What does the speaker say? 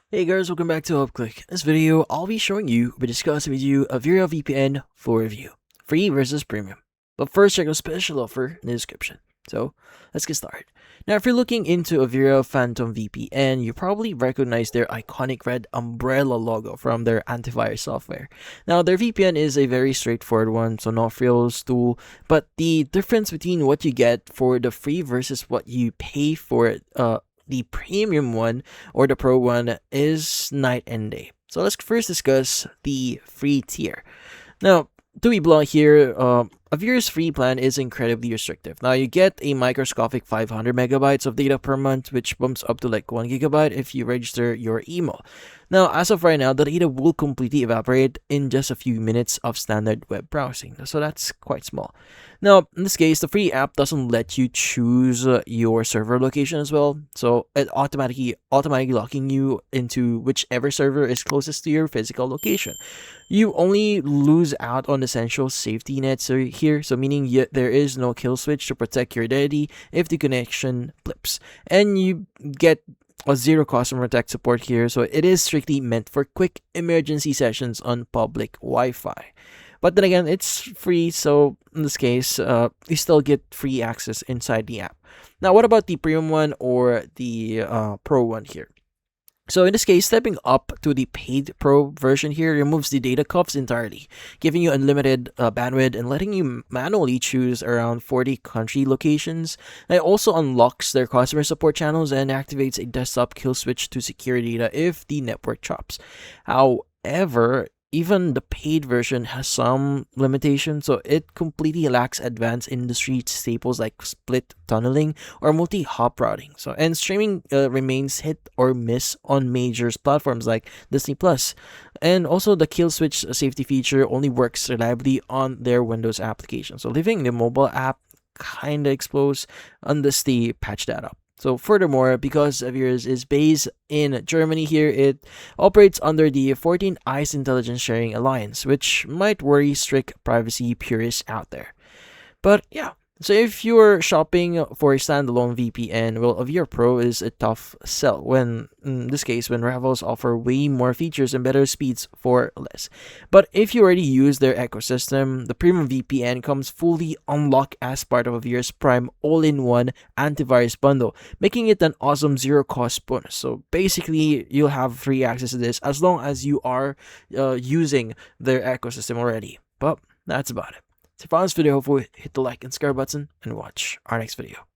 Hey guys, welcome back to UpClick. In this video, I'll be showing you, discussing with you Avira VPN for review. Free versus premium. But first, check the special offer in the description. So, let's get started. Now, if you're looking into Avira Phantom VPN, you probably recognize their iconic red umbrella logo from their antivirus software. Now, their VPN is a very straightforward one, so no frills tool, but the difference between what you get for the free versus what you pay for it, the premium one or the pro one is night and day. So let's first discuss the free tier. Now, to be blunt here, Avira's free plan is incredibly restrictive. Now, you get a microscopic 500 megabytes of data per month, which bumps up to like 1 gigabyte if you register your email. Now, as of right now, the data will completely evaporate in just a few minutes of standard web browsing. So that's quite small. Now, in this case, the free app doesn't let you choose your server location as well. So it automatically locking you into whichever server is closest to your physical location. You only lose out on essential safety nets here, so meaning there is no kill switch to protect your identity if the connection blips. And you get a zero customer tech support here, so it is strictly meant for quick emergency sessions on public Wi-Fi. But then again, it's free, so in this case, you still get free access inside the app. Now, what about the premium one or the pro one here? So in this case, stepping up to the paid pro version here removes the data cuffs entirely, giving you unlimited bandwidth and letting you manually choose around 40 country locations. And it also unlocks their customer support channels and activates a desktop kill switch to secure data if the network chops. However, even the paid version has some limitations, so it completely lacks advanced industry staples like split tunneling or multi-hop routing. So, and streaming remains hit or miss on major platforms like Disney Plus, and also the kill switch safety feature only works reliably on their Windows application. So, leaving the mobile app kinda exposed unless they patch that up. So furthermore, because Avira's is based in Germany here, it operates under the 14 Eyes Intelligence Sharing Alliance, which might worry strict privacy purists out there. But yeah, so if you're shopping for a standalone VPN, well, Avira Pro is a tough sell when, in this case, when rivals offer way more features and better speeds for less. But if you already use their ecosystem, the premium VPN comes fully unlocked as part of Avira's Prime all-in-one antivirus bundle, making it an awesome zero-cost bonus. So basically, you'll have free access to this as long as you are using their ecosystem already. But that's about it. So if you found this video helpful, hit the like and subscribe button and watch our next video.